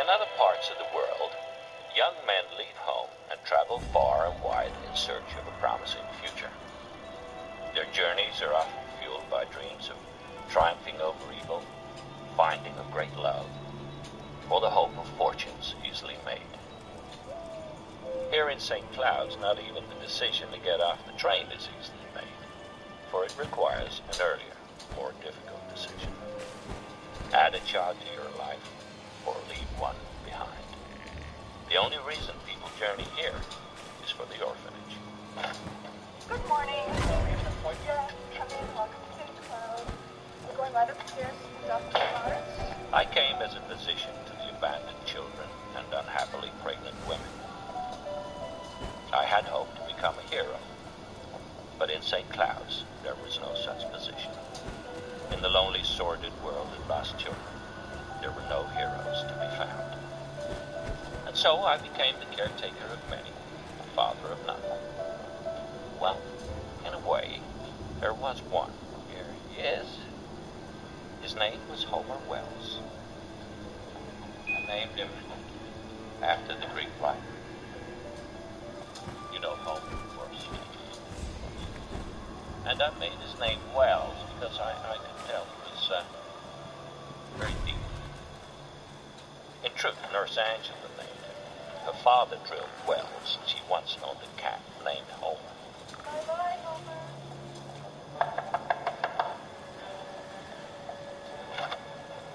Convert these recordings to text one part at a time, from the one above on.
In other parts of the world, young men leave home and travel far and wide in search of a promising future. Their journeys are often fueled by dreams of triumphing over evil, finding a great love, or the hope of fortunes easily made. Here in St. Cloud's, not even the decision to get off the train is easily made, for it requires an earlier, more difficult decision. Add a child to your life, or leave one behind. The only reason people journey here is for the orphanage. Good morning. Yes, come in. Welcome to St. Cloud. We're going right upstairs to adopt the cars. I came as a physician to the abandoned children and unhappily pregnant women. I had hoped to become a hero, but in St. Cloud's there was no such position. In the lonely, sordid world of lost children, there were no heroes to be found. And so I became the caretaker of many, the father of none. Well, in a way, there was one. Here he is. His name was Homer Wells. I named him after the Greek writer. You know Homer, of course. And I made his name Wells because I could tell he was very deep. In truth, Nurse Angela named him. Her father drilled wells. She once owned a cat named Homer. Bye-bye, Homer.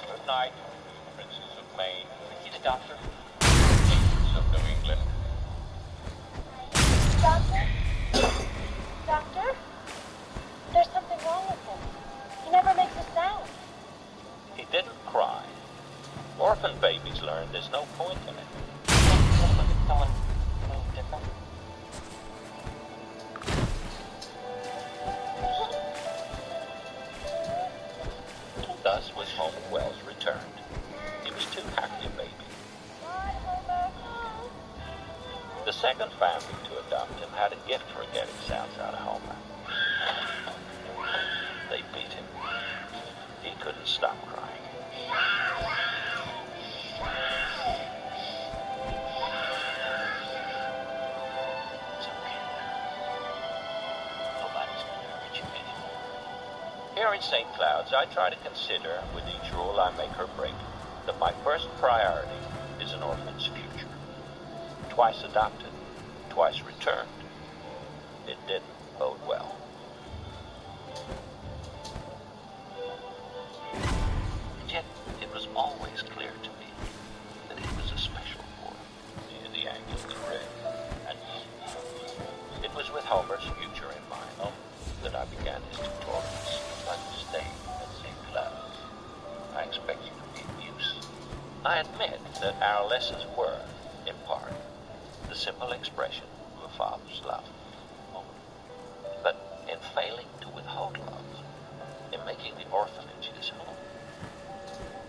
Good night, Princess of Maine. Is he the doctor? Princess of New England. Doctor? Doctor? There's something wrong with him. He never makes a sound. He didn't cry. Orphan babies learn there's no point in it. Let's look at someone a little different. Thus was Homer Wells returned. He was too happy a baby. Bye, Homer. The second family to adopt him had a gift for getting sounds out of Homer. They beat him. He couldn't stop crying. It's okay. Nobody's gonna hurt you anymore. Here in St. Cloud's, I try to consider, with each rule I make or break, that my first priority is an orphan's future. Twice adopted, twice returned. It didn't bode well. And yet, it was always clear to me that he was a special boy, the angles of red. And it was with Homer's future in mind that I began his tutorials. But stay at St. Cloud's. I expect you to be of use. I admit that our lessons were, in part, the simple expression of a father's love. But in failing to withhold love, in making the orphanage his home,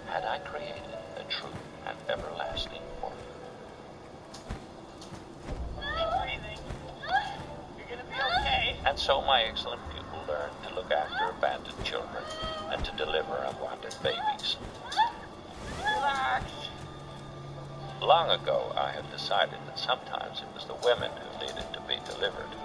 had I created a true and everlasting orphan? Keep breathing. You're gonna be okay. And so my excellent pupil learned to look after abandoned children and to deliver unwanted babies. Relax. Long ago, I had decided that sometimes it was the women who needed to be delivered.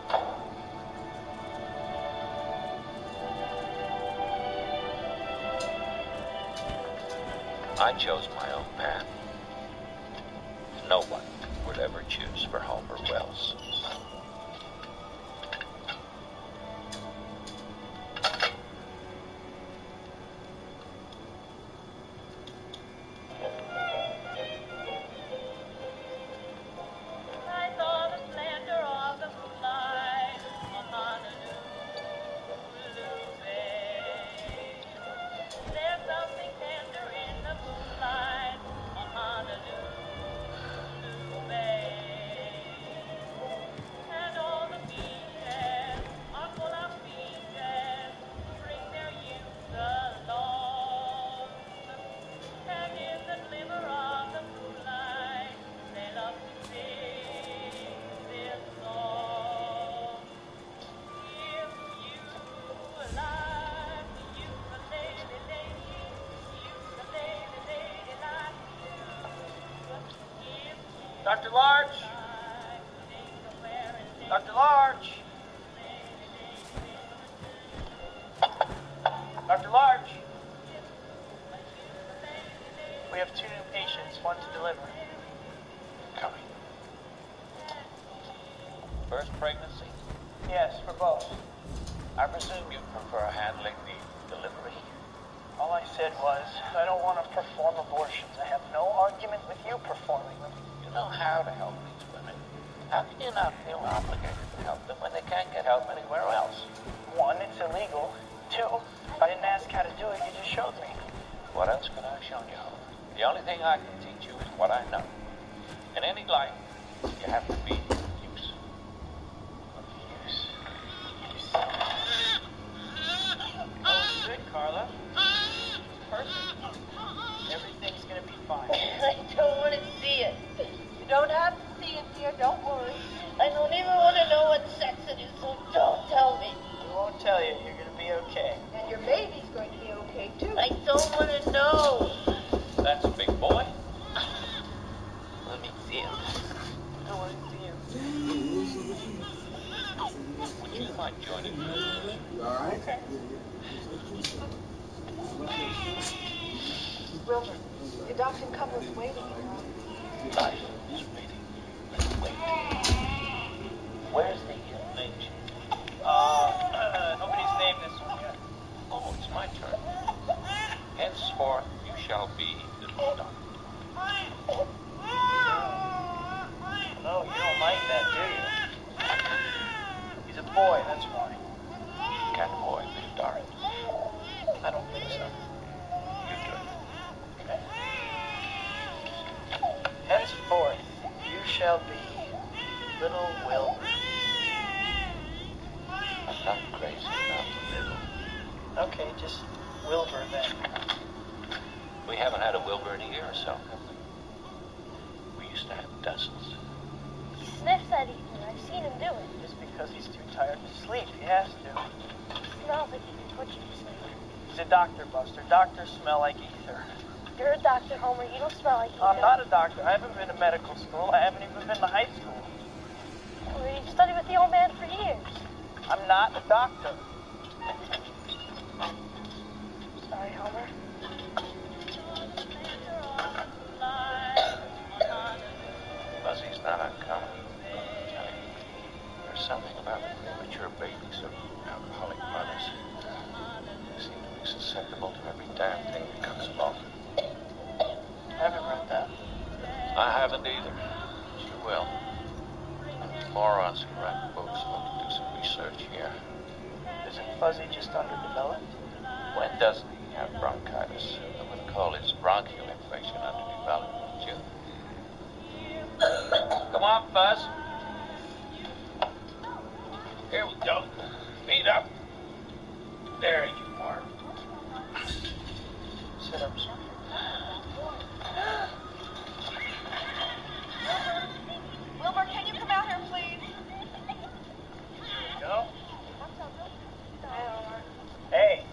I chose my own path. No one would ever choose for Homer Wells. I saw the splendor of the moonlight on Honolulu Bay. There's something tender in the moonlight on Honolulu Bay. Dr. Large? Dr. Large? Dr. Large? We have 2 new patients, one to deliver. Coming. First pregnancy? Yes, for both. I presume you prefer handling the delivery. All I said was, I don't want to perform abortions. I have no argument with you performing them. You know how to help these women. How can you not feel obligated to help them when they can't get help anywhere else? 1, it's illegal. 2, if I didn't ask how to do it, you just showed me. What else could I have shown you, Homer? The only thing I can teach you is what I know. In any life, you have to be of use. Of use? Oh, good, Carla. Perfect. Everything's gonna be fine. I don't want to see it. You don't have to see it, dear. Don't worry. I don't even want to know what sex it is, so don't tell me. We won't tell you. You're gonna be okay. And your baby's going to be okay, too. I don't want to know. That's a big boy. Let me see him. I want to see him. Would you mind joining me? Okay. Wilbur, your doctor couple's waiting, you know. Life is waiting. Let's wait. Where's the image? Nobody's named this one yet. Oh, it's my turn. Henceforth, you shall be the doctor. No, you don't like that, do you? He's a boy, that's why. Can a boy be Doris? I don't think so. You do it. Okay. Henceforth, you shall be little Wilbur. I'm not crazy about the little. Okay, just Wilbur then. We haven't had a Wilbur in a year or so, have we? We used to have dozens. He sniffs at ether. I've seen him do it. Just because he's too tired to sleep, he has to. Smells like he can touch you to sleep. He's a doctor, Buster. Doctors smell like ether. You're a doctor, Homer. You don't smell like ether. I'm not a doctor. I haven't been to medical school. I haven't even been to high school. Well, you studied with the old man for years. I'm not a doctor. Sorry, Homer. Fuzzy's not uncommon. Johnny, there's something about the premature babies of alcoholic mothers. They seem to be susceptible to every damn thing that comes along. I haven't read that. I haven't either. But you will. Morons who write books want to do some research here. Isn't Fuzzy just underdeveloped? When doesn't he have bronchitis? I wouldn't call his bronchial infection underdeveloped, would you? Come on, Fuzz. Here we go. Feet up. There you are. Sit up, sir. Wilbur, can you come out here, please? Here we go. Hi, Homer. Hey.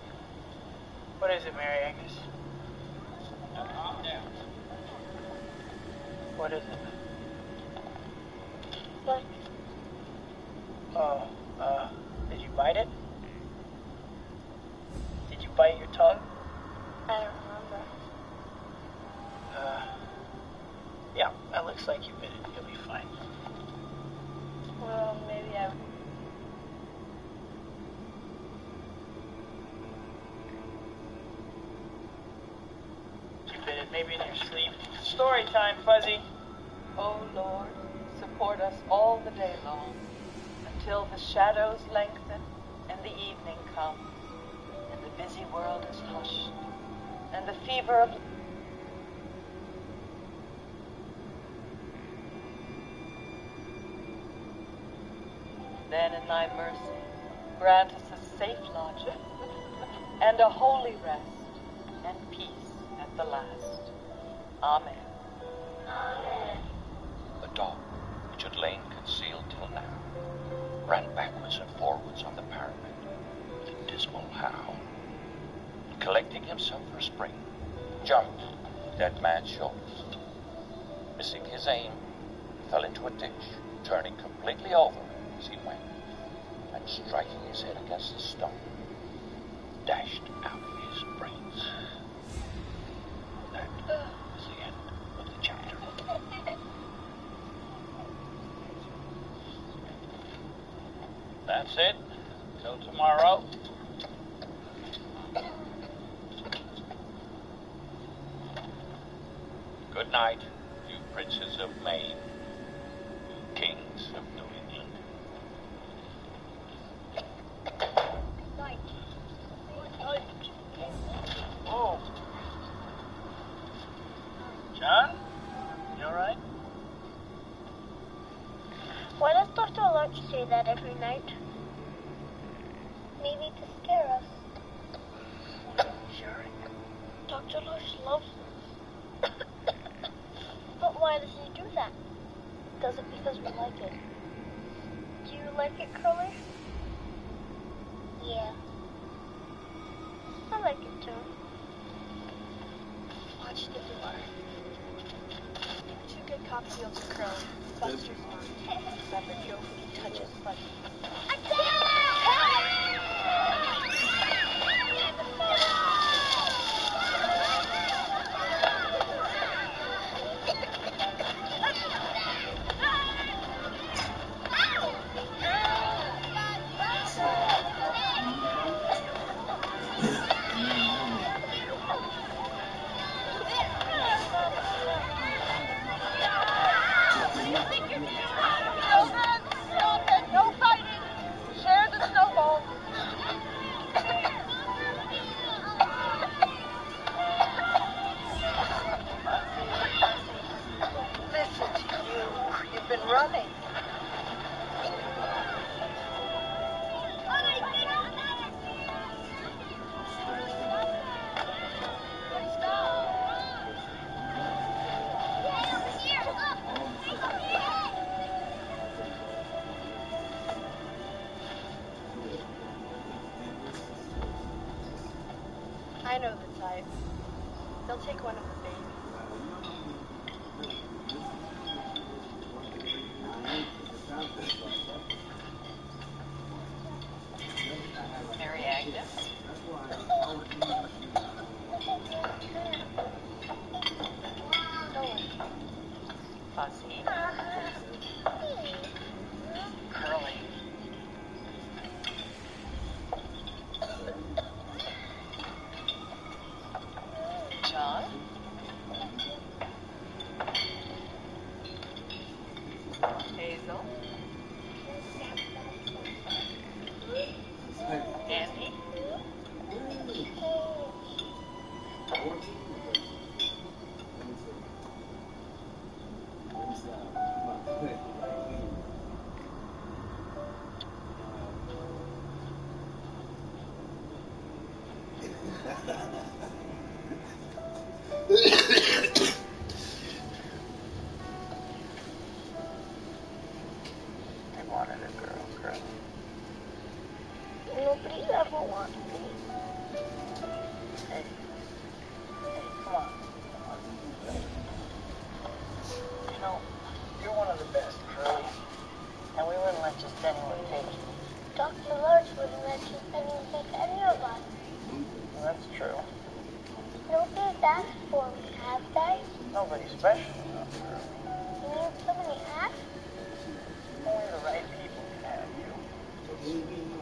What is it, Mary Agnes? Calm down. What is it? What? Oh, did you bite it? Did you bite your tongue? I don't remember. Yeah, that looks like you bit it. You'll be fine. Well, maybe I... You bit it maybe in your sleep. Story time, Fuzzy. O Lord, support us all the day long, until the shadows lengthen and the evening come, and the busy world is hushed, and the fever of then in thy mercy grant us a safe lodging, and a holy rest, and peace at the last. Amen. The dog, which had lain concealed till now, ran backwards and forwards on the parapet with a dismal howl. Collecting himself for a spring, jumped at that man's shoulders. Missing his aim, fell into a ditch, turning completely over as he went, and striking his head against the stone, dashed out his brains. That was the end of the chapter. That's it. Till tomorrow. Good night, you princes of Maine, you kings of New England. Night. Oh. John? You alright? Why does Dr. Larch say that every night? Maybe to scare us. Sherry. Dr. Larch loves us. But why does he do that? Does it because we like it? Do you like it, Curly? Yeah. I like it too. Watch the door. 2 good cops deal to Curly. Buster's mom. Remember, Joe who touches Buddy. No fighting! Share the snowballs! Listen to you. You've been running. I know the type. They'll take one of the babies. Very active. Fuzzy. Curly. John. Hazel. Andy. I wanted a girl, Curly. Nobody ever wanted me. Hey. Hey, come on. You know, you're one of the best, Curly. And we wouldn't let just anyone take you. Dr. Larch wouldn't let you anyone take any of us. Well, that's true. Nobody's asked for me, have they? Nobody special enough, Curly. You mean somebody asked? Only the right people can have you.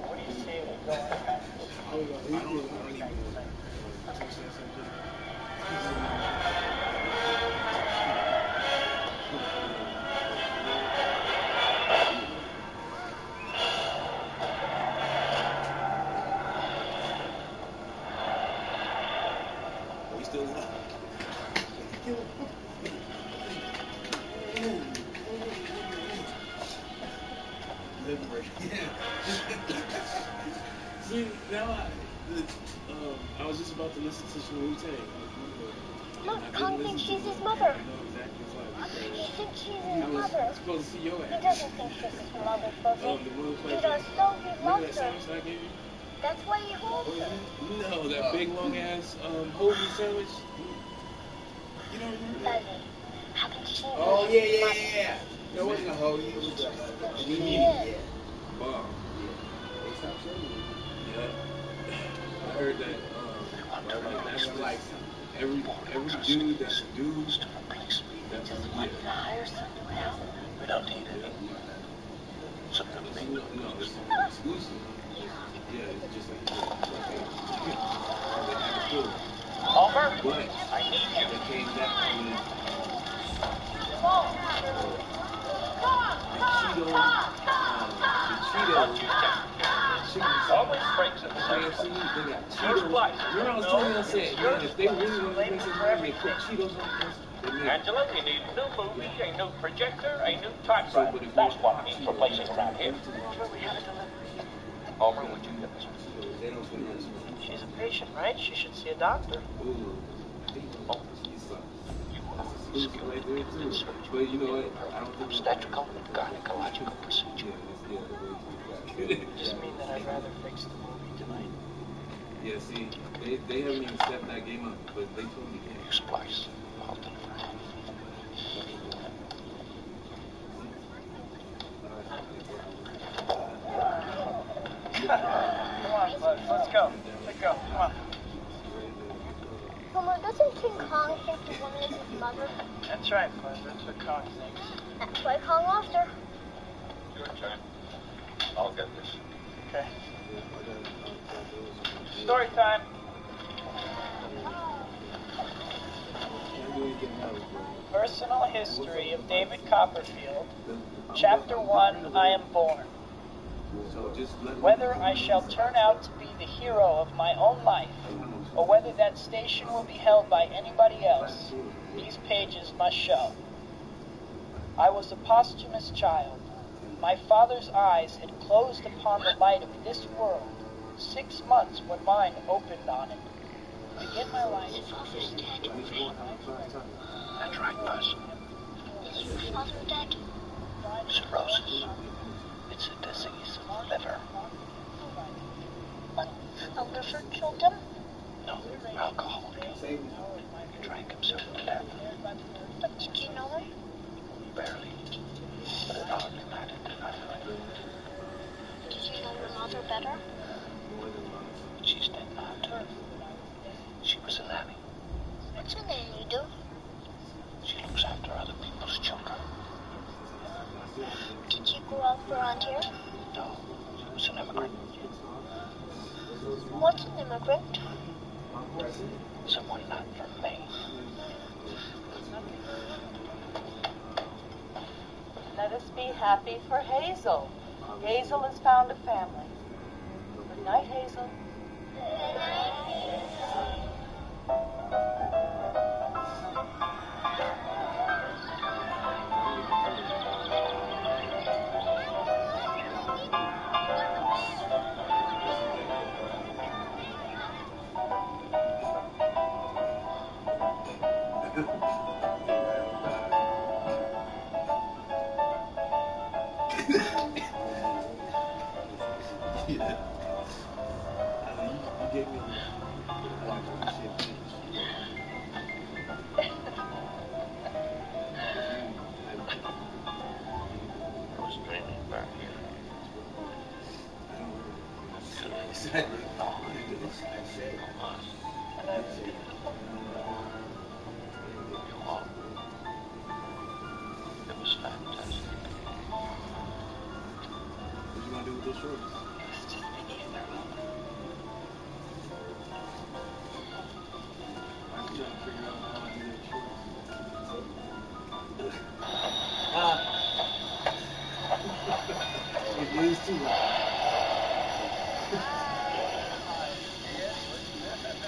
What do you say we go on practice? I don't know. We still alive. See, now I was just about to listen to some Wu-Tang. Look, Kong thinks she's his mother. He thinks she's his mother. I'm supposed to see your He ass. doesn't think she's his mother, Fuzzy. He does so, he Remember loves that her. sandwich I gave you? That's why he holds her. No, that big long ass hoagie sandwich. You don't remember that? Fuzzy, haven't you seen Oh her yeah. mother? That wasn't a hoe. He was a comedian. Yeah. Bomb. Yeah. They stopped showing me. Yeah. I heard that. Like that's like every dude that's a dude. That's Just yeah. want to hire some new help. We don't need any. Some new makeup. No, it's exclusive. Yeah, it's just like hey, they have it full. Homer, But I need you. they came back with the Cheetos chicken Always sandwich. breaks at the same KFC, place. they got Yours Cheetos. flies. Remember I was telling you, I said, man, if they really want to make some money, they put Cheetos on the place. They make it. Angela, you need a new movie, a new projector, a new So, typewriter. but if you That's want what hot needs Cheetos, replacing around here. Homer, we have a delivery. Homer, would you get this one? They don't put this one. She's a patient, right? She should see a doctor. Ooh. Oh, He's like, you exclusive right there too. But you know what? I don't think obstetrical and gynecological procedure. Just mean that I'd rather fix the movie tonight. Yeah, see, they haven't even stepped that game up, but they told me You splice. I'll deliver. Come on, bud. Let's go. Let's go. Come on. Homer, doesn't King Kong think the woman is his mother? That's right, bud. That's what Kong thinks. That's why Kong lost her. Your turn. I'll get this. Okay. Story time. Personal history of David Copperfield. Chapter 1, I am born. Whether I shall turn out to be the hero of my own life, or whether that station will be held by anybody else, these pages must show. I was a posthumous child. My father's eyes had closed upon the light of this world 6 months when mine opened on it. To begin my life, Father's dead. That's right, Buzz. Is your father dead? Cirrhosis. It's a disease of the liver. What? A liver killed him? No, alcohol killed him. He drank himself to death. But did you know him? Barely. But it hardly mattered to us. Did you know your mother better? She's dead now, too. She was a nanny. What's a nanny do? She looks after other people's children. Did you grow up around here? No, she was an immigrant. What's an immigrant? Someone not from Maine. let us be happy for Hazel. Hazel has found a family. Good night, Hazel.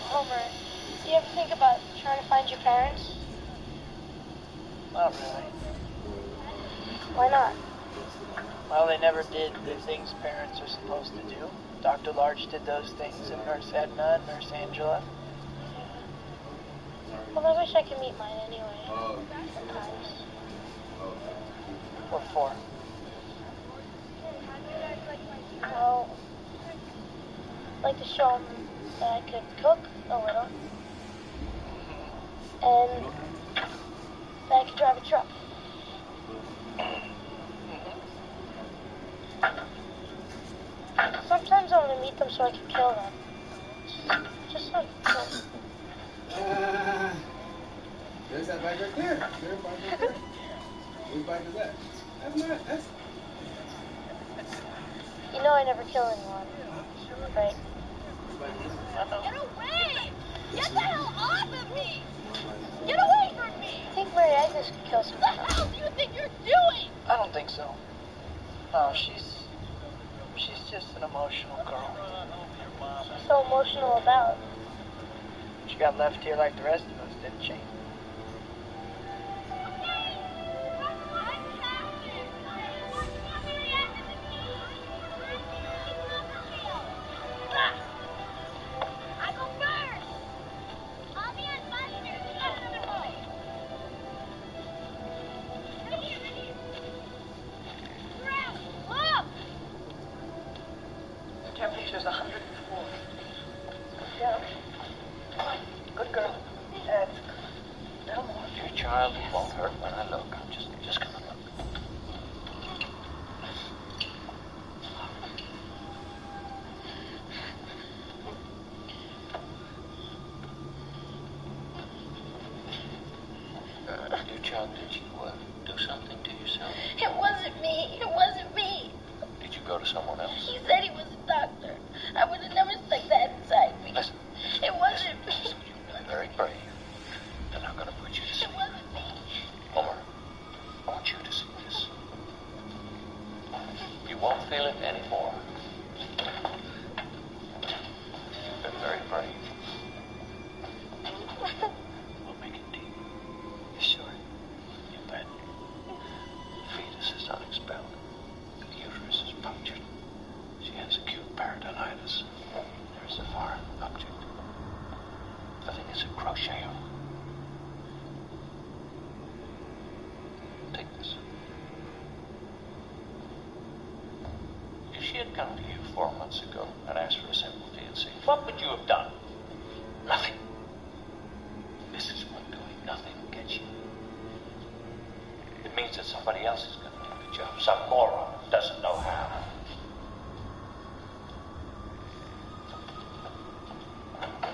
Homer, do you ever think about trying to find your parents? Not really. Why not? Well, they never did the things parents are supposed to do. Dr. Large did those things, and Nurse Edna and Nurse Angela. Well, I wish I could meet mine anyway. Sometimes. What for? Well, I'd like to show them that I could cook a little. And that I could drive a truck. want me to meet them so I can kill them. Just not kill them. There's that bike right there. There's that bike right there. Whose bike is that? That's You know I never kill anyone. Right? Get away! Get the hell off of me! Get away from me! I think Mary Agnes could kill What the someone. hell do you think you're doing? I don't think so. No, she's just an emotional girl. What's so emotional about? She got left here like the rest of us, didn't she? I go first! I'll be on faster. Right here. Look! The temperature's 104. Yeah. Good girl. And no more. Dear child, it won't hurt when I look. I'm just gonna look. Dear child, did you do something to yourself? It wasn't me. It wasn't me. Did you go to someone else? He said he was a doctor. I would have never stuck that inside me. Listen. It wasn't me. You've been very brave. And I'm gonna put you to sleep. It wasn't me. Homer, I want you to see this. You won't feel it anymore. You've been very brave. We'll make it deep. You sure? You bet. The fetus is unexpelled. The uterus is punctured. She has acute peritonitis. There's a foreign object. I think it's a crochet hook. Take this. If she had come to you 4 months ago and asked for a simple D&C, what would you have done? Nothing. This is what doing nothing gets you. It means that somebody else is going to do the job. Some moron who doesn't know how.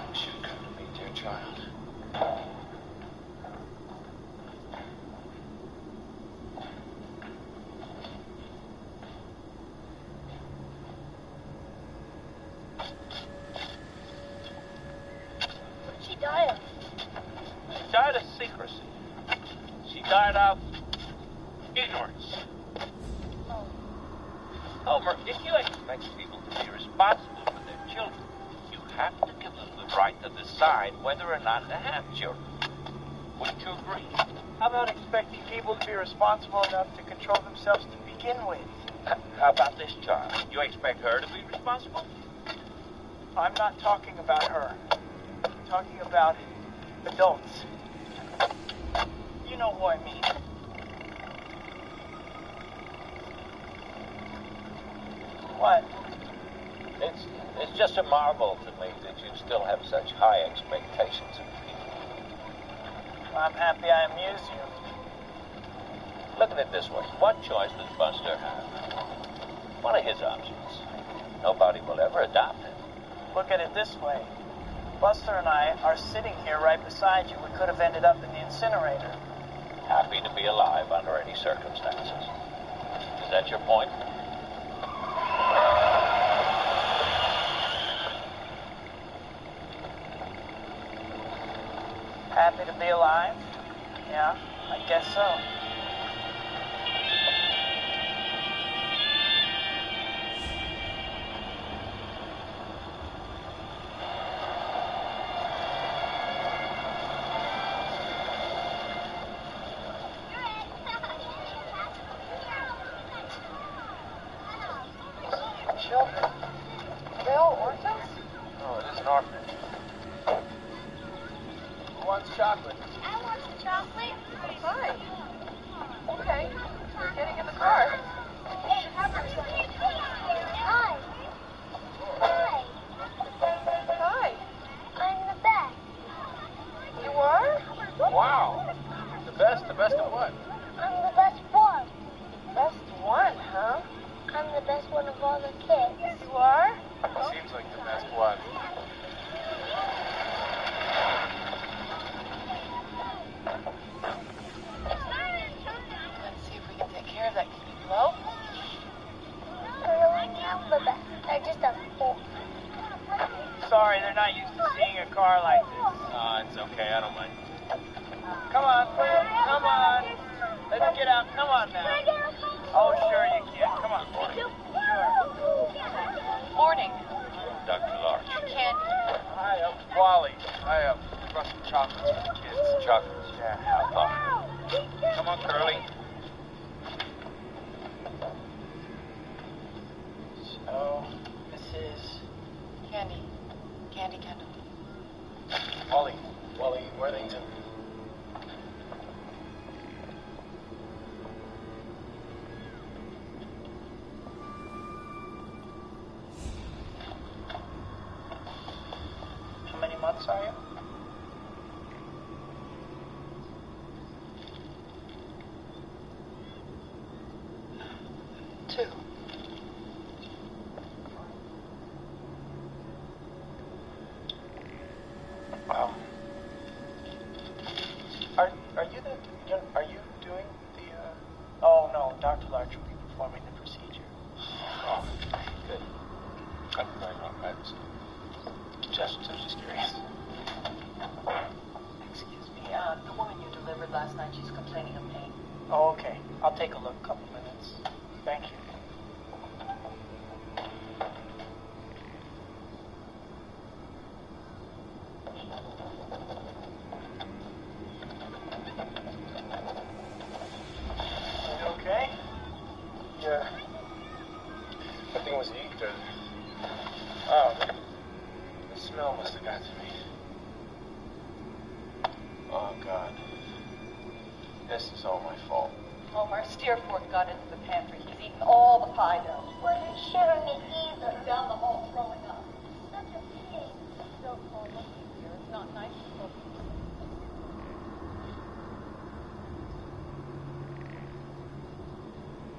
You should come to me, dear child. What did she die of? She died of secrecy. She died of ignorance. Oh. Homer, if you expect people to be responsible for their children, you have to give them the right to decide whether or not to have children. Wouldn't you agree? How about expecting people to be responsible enough to control themselves to begin with? How about this child? You expect her to be responsible? I'm not talking about her. I'm talking about adults. You know who I mean. What? It's just a marvel to me that you still have such high expectations of people. I'm happy I amuse you. Look at it this way. What choice does Buster have? One of his options. Nobody will ever adopt him. Look at it this way. Buster and I are sitting here right beside you. We could have ended up in the incinerator. Happy to be alive under any circumstances. Is that your point? Happy to be alive? Yeah, I guess so. Children? Are they all orphans? Oh, it is an orphanage. Who wants chocolate? I want some chocolate. Fine. Okay. We're getting in the car. Hey, have some. Hi. Hi. Hi. I'm the best. You are? Wow. The best of what? I'm the best one. Best one, huh? I'm the best one of all the kids. You are? car like this. It's okay. I don't mind. Come on. Come on. Let's get out. Come on now. Oh, sure you can. Come on. Sure. Morning. Dr. Larch. Candy. Hi, Wally. I brought some chocolates for the kids. Chocolates. Yeah. How thoughtful. Come on, Curly. So, this is Candy. Candy Kendall. Wally Worthington. How many months are you? Two. Wow. Are you doing the, oh no, Dr. Larch will be performing the procedure. Oh, good. That's just curious. Excuse me. The woman you delivered last night, she's complaining of pain. Oh, okay. I'll take a look, couple minutes. Thank you. Okay. Yeah. I think it was heat or... Oh, the smell must have got to me. Oh, God. This is all my fault. Homer, Steerforth got into the pantry. He's eaten all the pie dough. Wasn't sharing me either. Down the hall throwing up. Such a pig. Don't call him here. It's not nice to cook.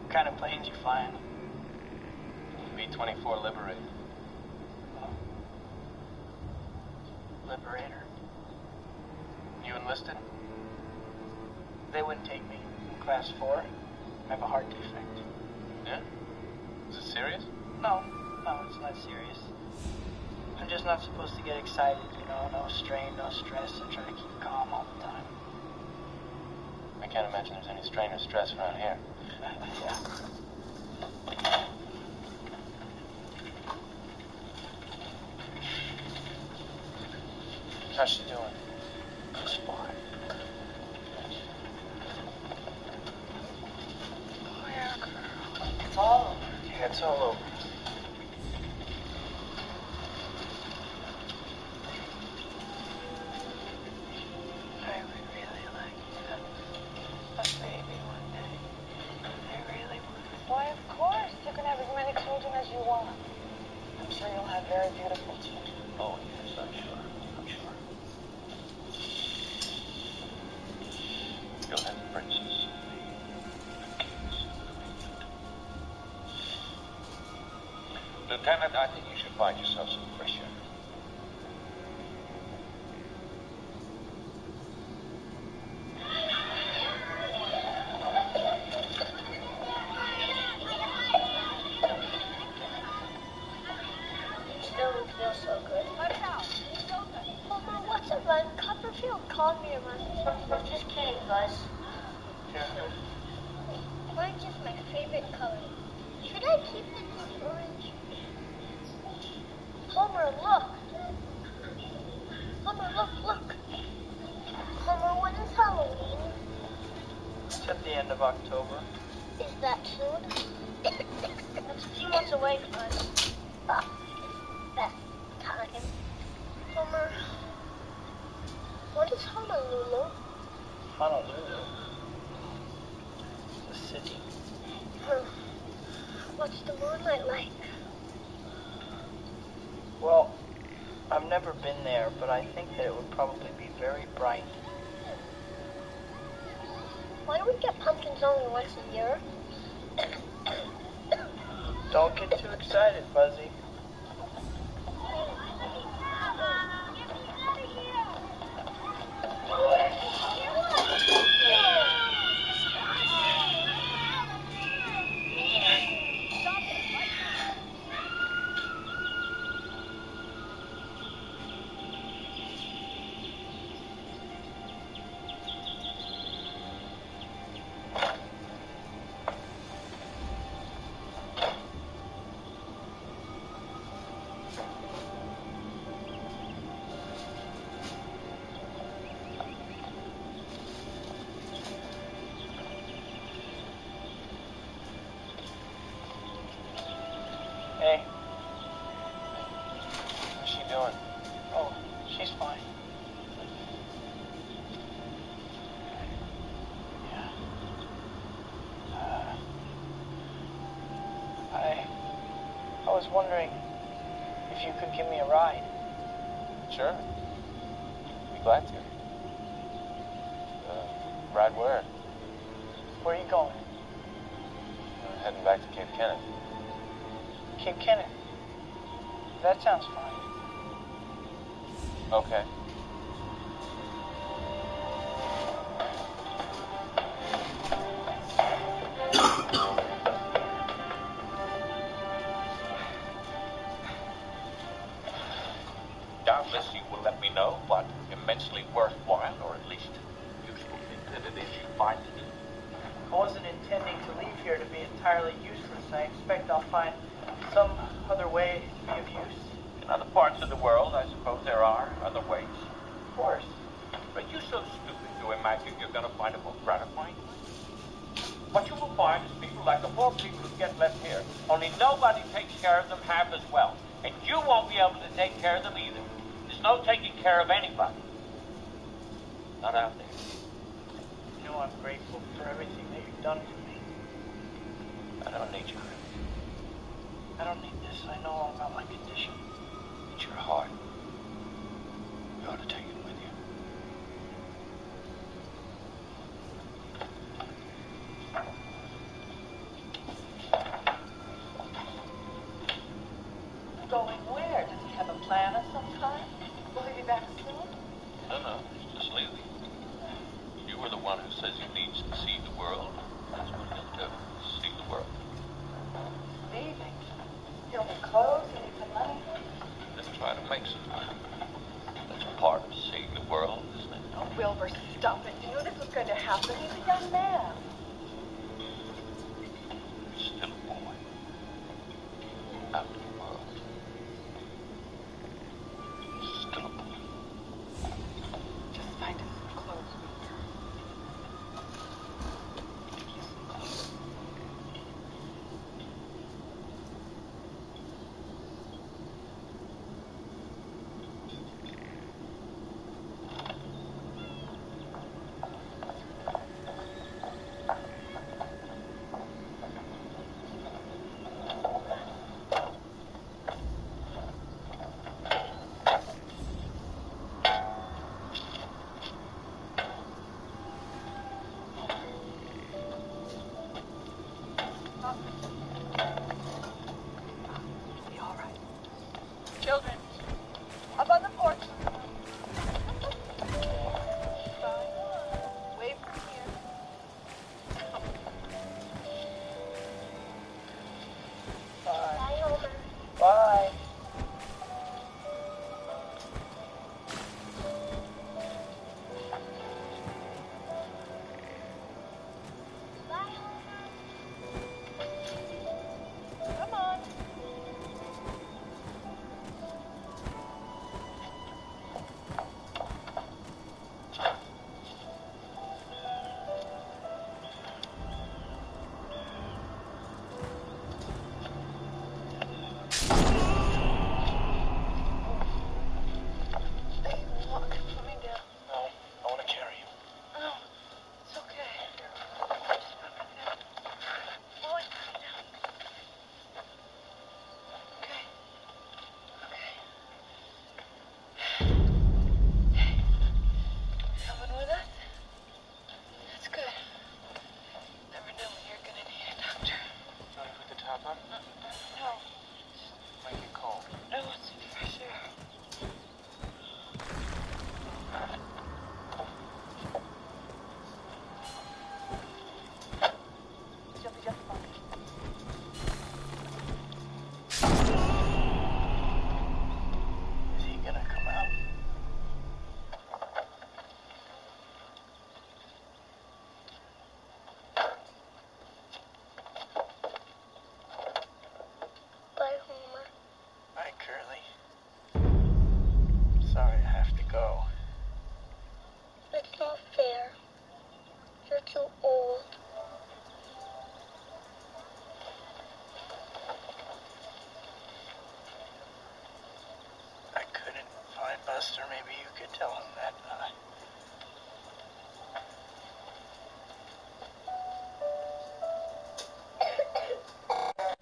What kind of planes you flying? B-24 Liberator. Liberator. You enlisted? They wouldn't take me. I'm class 4. I have a heart defect. Yeah? Is it serious? No, it's not serious. I'm just not supposed to get excited, no strain, no stress. I try to keep calm all the time. I can't imagine there's any strain or stress around here. Yeah. How's she doing? She's fine. Oh, yeah, girl. It's all over. Yeah, it's all over. I would really like to have a baby one day. I really would. Why, of course. You can have as many children as you want. I'm sure you'll have very beautiful children. Oh, yes, I'm sure. You'll have princes. Lieutenant, I think you should find yourself some fresh air. Still don't feel so good. Mama, what's it like? Copperfield called me around. Just kidding, Buzz. Yeah. Orange is my favorite color. Should I keep the name orange? Homer, look. Homer, look. Homer, when is Halloween? It's at the end of October. Is that soon? That's a few months away, Buzz. That time. Homer, what is Honolulu? Honolulu. The city. What's the moonlight like? Well, I've never been there, but I think that it would probably be very bright. Why do we get pumpkins only once a year? Don't get too excited, Buzzy. was wondering if you could give me a ride. Sure. Be glad to. Ride where? Where are you going? Heading back to Cape Kenneth. Cape Kenneth. That sounds fine. Okay. Doubtless you will let me know what immensely worthwhile, or at least useful thing that it is you find to do. I wasn't intending to leave here to be entirely useless. I expect I'll find some other way to be of use. In other parts of the world, I suppose there are other ways. Of course. But you're so stupid to imagine you're going to find it more gratifying. What you will find is people like the poor people who get left here. Only nobody takes care of them half as well. And you won't be able to take care of them either. There's no taking care of anybody. Not out there. You know I'm grateful for everything that you've done for me. I don't need you. I don't need this. I know all about my condition. It's your heart. You ought to take it with you. Going where? Does he have a plan of some kind? Will he be back soon? No, he's just leaving. You were the one who says he needs to see the world. That's what he'll do. See the world. Leaving. He'll need clothes, he'll need some money. Then try to make some money. That's part of seeing the world, isn't it? Oh, Wilbur, stop it. You knew this was going to happen. He's a young man.